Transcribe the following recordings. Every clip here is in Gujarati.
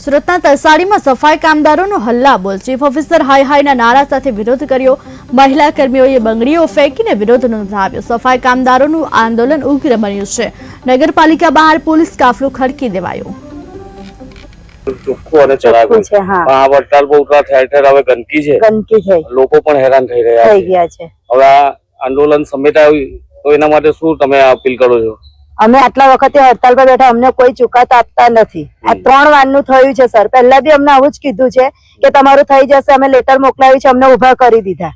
સુરતના તલસાડીમાં સફાઈ કામદારોનો હલ્લાબોલ, ચીફ ઓફિસર હાય હાયના નારા સાથે વિરોધ કર્યો। મહિલા કર્મીઓએ બંગડીઓ ફેંકીને વિરોધ નોંધાવ્યો। સફાઈ કામદારોનું આંદોલન ઉગ્ર બન્યું છે। નગરપાલિકા બહાર પોલીસ કાફલો ખડકી દેવાયો। ચોખ્ખું અને ચરાગું છે। આ વડતાલ બહુ ઠેર ઠેર હવે ગંદકી છે, લોકો પણ હેરાન થઈ રહ્યા છે। હવે આ આંદોલન સમેટાયું તો એના માટે શું તમે અપીલ કરો છો? અમે આટલા વખતે હડતાલ પર બેઠા, અમને કોઈ ચુકાત આપતા નથી। આ 3 વારનું થયું છે સર। પહેલા બી અમને આવું જ કીધું છે કે તમારું થઈ જશે, અમે લેટર મોકલાવી છે, અમને ઉભા કરી દીધા,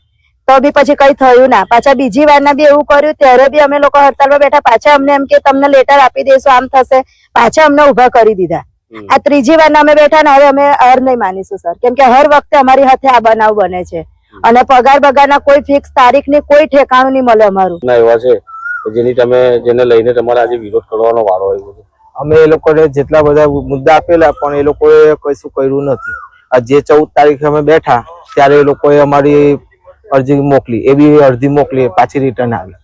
તો બી પછી કઈ થયું ના। પાછા બીજી વારના બી એવું કર્યું, ત્યારે બી અમે લોકો હડતાલ પર બેઠા, પાછા અમને એમ કે તમને લેટર આપી દઈશું, આમ થશે, પાછા અમને ઉભા કરી દીધા। આ ત્રીજી વારના અમે બેઠા ને હવે અમે હાર નહીં માનીશું સર, કેમ કે હર વખતે અમારી હાથે આ બનાવ બને છે અને પગાર બગારના કોઈ ફિક્સ તારીખની કોઈ ઠેકાણું નહીં મળે અમારું। ના એવા છે જેને લઈને તમારે આજે વિરોધ કરવાનો વારો આવ્યો છે? અમે એ લોકોને જેટલા બધા મુદ્દા આપેલા પણ એ લોકોએ કશું કર્યું નથી। આ જે 14 તારીખે અમે બેઠા ત્યારે એ લોકોએ અમારી અરજી મોકલી, એ બી અરજી મોકલી, પાછી રિટર્ન આવી।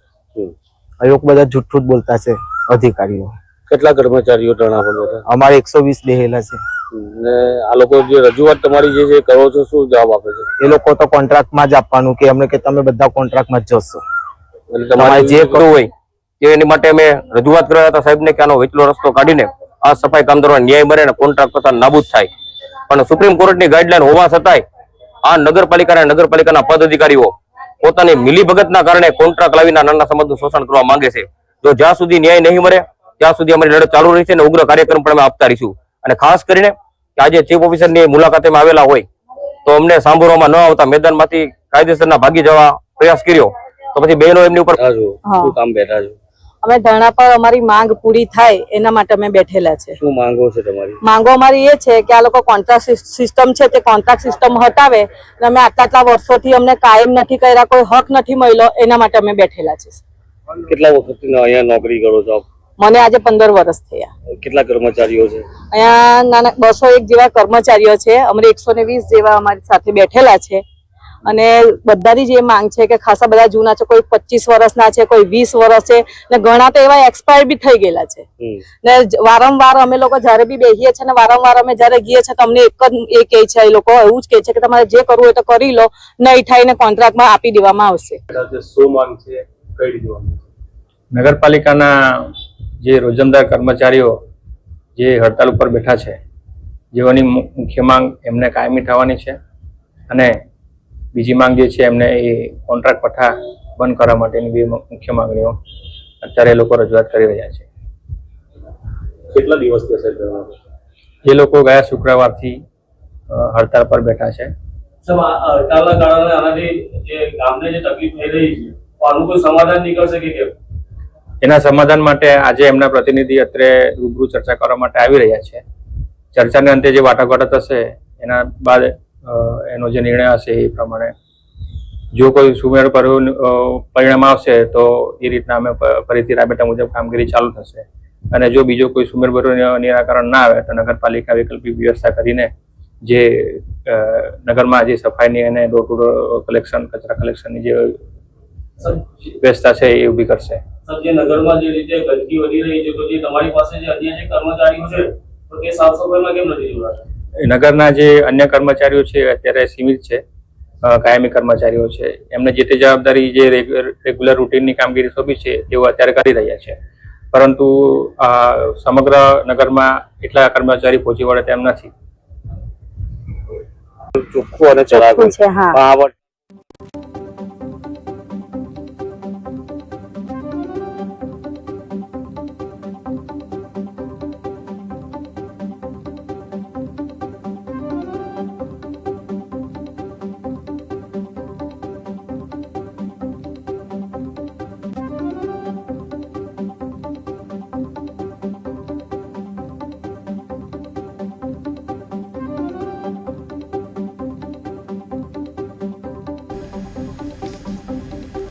એ લોકો બધા જૂઠું બોલતા છે અધિકારીઓ। કેટલા કર્મચારીઓ ધરણા પર બેઠા? અમારે 120 બેહેલા છે। ને આ લોકો જે રજૂઆત તમારી જે છે કરો છો, શું જવાબ આપે છે? એ લોકો તો કોન્ટ્રાક્ટમાં જ આપવાનું કે અમને કે તમે બધા કોન્ટ્રાક્ટમાં જ જશો, તમારે જે કરવું હોય એની માટે અમે રજૂઆત કર્યા હતા સાહેબને કે આનો વચલો રસ્તો કાઢીને આ સફાઈ કામદારોને ન્યાય મળે ને કોન્ટ્રાક્ટ પ્રથા નાબૂદ થાય। પણ સુપ્રીમ કોર્ટની ગાઈડલાઈન હોવા છતાંય આ નગરપાલિકાના પદ અધિકારીઓ પોતાની મિલીભગતના કારણે કોન્ટ્રાક્ટ લાવીને નાના સમાજનું શોષણ કરવા માંગે છે। જો જ્યાં સુધી ન્યાય નહીં મળે ત્યાં સુધી અમારી લડત ચાલુ રહેશે અને ઉગ્ર કાર્યક્રમ પણ અમે આપતા રહીશું। અને ખાસ કરીને આજે ચીફ ઓફિસરની મુલાકાતે આવેલા હોય તો અમને સાંભળવામાં ન આવતા મેદાનમાંથી કાયદેસરના ભાગી જવા પ્રયાસ કર્યો, તો પછી બહેનો એમની ઉપર શું કામ બેઠા છો? અમે ધરણા પર અમારી માંગ પૂરી થાય એના માટે અમે બેઠેલા છે। શું માંગો છે તમારી? માંગો અમારી એ છે કે આ લોકો કોન્ટ્રાક્ટ સિસ્ટમ છે તે કોન્ટ્રાક્ટ સિસ્ટમ હટાવે અને અમે આટલા વર્ષોથી અમને કાયમ નથી કર્યા, કોઈ હક નથી મળ્યો, એના માટે અમે બેઠેલા છે। કેટલા વખતથી અહીંયા નોકરી કરો છો? મને આજે 15 વર્ષ થયા। કેટલા કર્મચારીઓ છે અહીંયા? નાના 201 જેવા કર્મચારીઓ છે, અમારે 120 જેવા અમારી સાથે બેઠેલા છે। અને બધાની જે માંગ છે કે ખાસા બધા જૂના છે, કોઈ 25 વર્ષના છે, કોઈ 20 વર્ષ છે ને ઘણા તો એવા એક્સપાયર બી થઈ ગયેલા છે। ને વારંવાર અમે લોકો જયારે બી બેસીએ છીએ ને વારંવાર અમે જયારે ગઈએ છીએ તો અમને એક કહે છે, એ લોકો એવું જ કહે છે કે તમારે જે કરવું હોય તો કરી લો, નહીં થાય ને કોન્ટ્રાક્ટમાં આપી દેવામાં આવશે। શું માંગ છે? કઈ રીતે? નગરપાલિકાના જે રોજમદાર કર્મચારીઓ જે હડતાલ ઉપર બેઠા છે, જેઓની મુખ્ય માંગ એમને કાયમી થવાની છે અને બીજી માંગ જે છે એમને એ કોન્ટ્રાક્ટ પઠા બંધ કરવા માટેની બે મુખ્ય માંગણીઓ અત્યારે લોકો રજૂઆત કરી રહ્યા છે। કેટલા દિવસ થશે? એ લોકો ગયા શુક્રવારથી હડતાલ પર બેઠા છે। હડતાલના કારણે આનાથી જે ગામને જે તકલીફ થઈ રહી છે, આનું કોઈ સમાધાન નીકળશે કે કેમ? એના સમાધાન માટે આજે એમના પ્રતિનિધિ અત્યારે રૂબરૂ ચર્ચા કરવા માટે આવી રહ્યા છે। ચર્ચાને અંતે જે વાટાઘાટો થશે એના બાદ એનો જે નિર્ણય હશે એ પ્રમાણે જો કોઈ સુમેળ પરિણામ આવશે તો એ રીતના અમે ફરીથી રાબેતા મુજબ કામગીરી ચાલુ થશે અને જો બીજો કોઈ સુમેળભર્યું નિરાકરણ ના આવે તો નગરપાલિકા વૈકલ્પિક વ્યવસ્થા કરીને જે નગરમાં જે સફાઈની અને ડોર ટુ ડોર કલેક્શન, કચરા કલેક્શનની જે વ્યવસ્થા છે એ ઊભી કરશે। જે નગરમાં જે રીતે ગંદકી વધી રહી છે, તો જે તમારી પાસે જે અન્ય જે કર્મચારીઓ છે તો તે સાફ સફાઈમાં કેમ નથી જોડાતા? નગરના જે અન્ય કર્મચારીઓ છે અત્યારે સીમિત છે, કાયમી કર્મચારીઓ છે, એમને જે તે જવાબદારી જે રેગ્યુલર રૂટીનની કામગીરી સોંપી છે તેઓ અત્યારે કરી રહ્યા છે, પરંતુ સમગ્ર નગરમાં એટલા કર્મચારી પહોંચી વળે તેમ નથી। ચોખ્ખું અને ચરાગું છે।